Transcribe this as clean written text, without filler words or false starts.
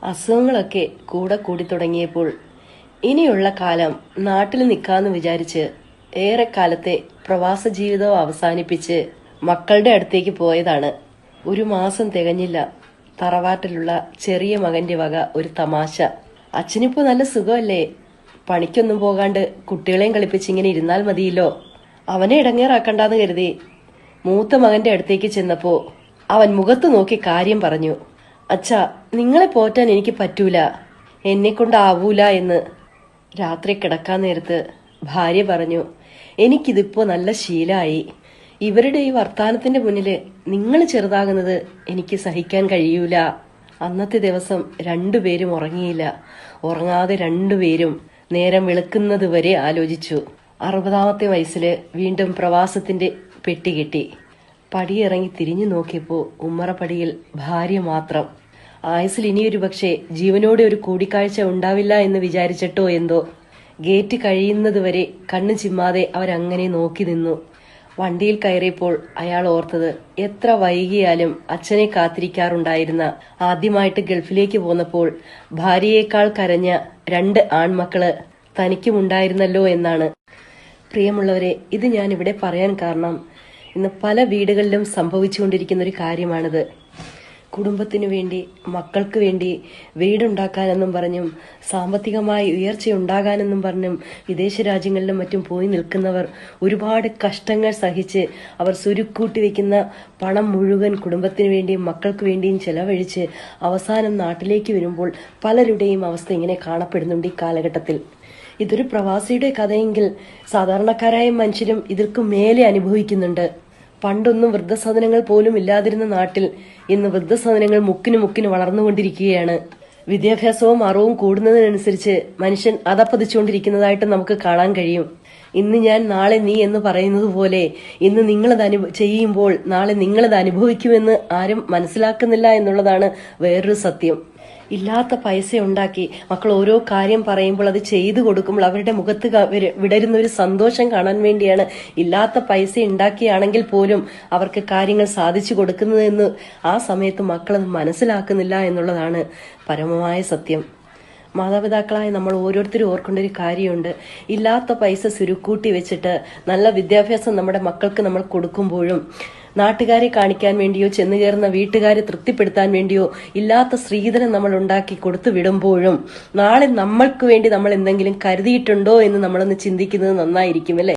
അസുഖങ്ങളൊക്കെ കൂടെ കൂടി തുടങ്ങിയപ്പോൾ ഇനിയുള്ള കാലം നാട്ടിൽ നിൽക്കാന്ന് വിചാരിച്ച് ഏറെക്കാലത്തെ പ്രവാസ ജീവിതം അവസാനിപ്പിച്ച് മക്കളുടെ അടുത്തേക്ക് പോയതാണ്. ഒരു മാസം തികഞ്ഞില്ല, തറവാട്ടിലുള്ള ചെറിയ മകന്റെ വക ഒരു തമാശ. അച്ഛനിപ്പോ നല്ല സുഖമല്ലേ, പണിക്കൊന്നും പോകാണ്ട് കുട്ടികളെയും കളിപ്പിച്ച് ഇങ്ങനെ ഇരുന്നാൽ മതിയല്ലോ. അവനെ ഇടങ്ങേറാക്കണ്ടെന്ന് കരുതി മൂത്ത മകന്റെ അടുത്തേക്ക് ചെന്നപ്പോ അവൻ മുഖത്ത് നോക്കി കാര്യം പറഞ്ഞു. അച്ഛാ, നിങ്ങളെ പോറ്റാൻ എനിക്ക് പറ്റൂല, എന്നെ കൊണ്ടാവൂല എന്ന്. രാത്രി കിടക്കാൻ നേരത്ത് ഭാര്യ പറഞ്ഞു, എനിക്കിതിപ്പോ നല്ല ശീലായി. ഇവരുടെ ഈ വർത്താനത്തിന്റെ മുന്നില് നിങ്ങൾ ചെറുതാകുന്നത് എനിക്ക് സഹിക്കാൻ കഴിയൂല. അന്നത്തെ ദിവസം രണ്ടുപേരും ഉറങ്ങിയില്ല. ഉറങ്ങാതെ രണ്ടുപേരും നേരം വെളുക്കുന്നത് വരെ ആലോചിച്ചു. 60ാമത്തെ വയസ്സില് വീണ്ടും പ്രവാസത്തിന്റെ പെട്ടി കെട്ടി. പടിയിറങ്ങി തിരിഞ്ഞു നോക്കിയപ്പോ ഉമ്മറപ്പടിയിൽ ഭാര്യ മാത്രം. ആയുസിൽ ഇനിയൊരു പക്ഷേ ജീവനോടെ ഒരു കൂടിക്കാഴ്ച ഉണ്ടാവില്ല എന്ന് വിചാരിച്ചിട്ടോ എന്തോ ഗേറ്റ് കഴിയുന്നതുവരെ കണ്ണു ചിമ്മാതെ അവരങ്ങനെ നോക്കി നിന്നു. വണ്ടിയിൽ കയറിയപ്പോൾ അയാൾ ഓർത്തത് എത്ര വൈകിയാലും അച്ഛനെ കാത്തിരിക്കാറുണ്ടായിരുന്ന, ആദ്യമായിട്ട് ഗൾഫിലേക്ക് പോന്നപ്പോൾ ഭാര്യയേക്കാൾ കരഞ്ഞ 2 ആൺമക്കള് തനിക്കുമുണ്ടായിരുന്നല്ലോ എന്നാണ്. പ്രിയമുള്ളവരെ, ഇത് ഞാൻ ഇവിടെ പറയാൻ കാരണം ഇന്ന് പല വീടുകളിലും സംഭവിച്ചുകൊണ്ടിരിക്കുന്ന ഒരു കാര്യമാണിത്. കുടുംബത്തിനു വേണ്ടി, മക്കൾക്ക് വേണ്ടി വീടുണ്ടാക്കാനെന്നും പറഞ്ഞും സാമ്പത്തികമായി ഉയർച്ചയുണ്ടാകാനെന്നും പറഞ്ഞും വിദേശ രാജ്യങ്ങളിലും മറ്റും പോയി നിൽക്കുന്നവർ ഒരുപാട് കഷ്ടങ്ങൾ സഹിച്ച് അവർ സുരുക്കൂട്ടി വെക്കുന്ന പണം മുഴുവൻ കുടുംബത്തിനു വേണ്ടിയും മക്കൾക്ക് വേണ്ടിയും ചെലവഴിച്ച് അവസാനം നാട്ടിലേക്ക് വരുമ്പോൾ പലരുടെയും അവസ്ഥ ഇങ്ങനെ കാണപ്പെടുന്നുണ്ട് ഈ കാലഘട്ടത്തിൽ. ഇതൊരു പ്രവാസിയുടെ കഥയെങ്കിൽ സാധാരണക്കാരായ മനുഷ്യരും ഇതിൽക്കു മേലെ അനുഭവിക്കുന്നുണ്ട്. പണ്ടൊന്നും വൃദ്ധസദനങ്ങൾ പോലും ഇല്ലാതിരുന്ന നാട്ടിൽ ഇന്ന് വൃദ്ധസദനങ്ങൾ മുക്കിന് വളർന്നുകൊണ്ടിരിക്കുകയാണ്. വിദ്യാഭ്യാസവും അറിവും കൂടുന്നതിനനുസരിച്ച് മനുഷ്യൻ അധപ്പതിച്ചുകൊണ്ടിരിക്കുന്നതായിട്ട് നമുക്ക് കാണാൻ കഴിയും. ഇന്ന് ഞാൻ നാളെ നീ എന്ന് പറയുന്നത് പോലെ ഇന്ന് നിങ്ങളത് ചെയ്യുമ്പോൾ നാളെ നിങ്ങളത് അനുഭവിക്കുമെന്ന് ആരും മനസ്സിലാക്കുന്നില്ല എന്നുള്ളതാണ് വേറൊരു സത്യം. ഇല്ലാത്ത പൈസ ഉണ്ടാക്കി മക്കൾ ഓരോ കാര്യം പറയുമ്പോൾ അത് ചെയ്തു കൊടുക്കുമ്പോൾ അവരുടെ മുഖത്ത് വിടരുന്ന ഒരു സന്തോഷം കാണാൻ വേണ്ടിയാണ് ഇല്ലാത്ത പൈസ ഉണ്ടാക്കിയാണെങ്കിൽ പോലും അവർക്ക് കാര്യങ്ങൾ സാധിച്ചു കൊടുക്കുന്നതെന്ന് ആ സമയത്ത് മക്കളത് മനസ്സിലാക്കുന്നില്ല എന്നുള്ളതാണ് പരമമായ സത്യം. മാതാപിതാക്കളായ നമ്മൾ ഓരോരുത്തരും ഓർക്കേണ്ട ഒരു കാര്യമുണ്ട്. ഇല്ലാത്ത പൈസ സുരുക്കൂട്ടി വെച്ചിട്ട് നല്ല വിദ്യാഭ്യാസം നമ്മുടെ മക്കൾക്ക് നമ്മൾ കൊടുക്കുമ്പോഴും നാട്ടുകാരെ കാണിക്കാൻ വേണ്ടിയോ ചെന്നു കയറുന്ന വീട്ടുകാരെ തൃപ്തിപ്പെടുത്താൻ വേണ്ടിയോ ഇല്ലാത്ത സ്ത്രീധനം നമ്മൾ ഉണ്ടാക്കി കൊടുത്തു വിടുമ്പോഴും നാളെ നമ്മൾക്ക് വേണ്ടി നമ്മൾ എന്തെങ്കിലും കരുതിയിട്ടുണ്ടോ എന്ന് നമ്മളൊന്ന് ചിന്തിക്കുന്നത് നന്നായിരിക്കും, അല്ലെ?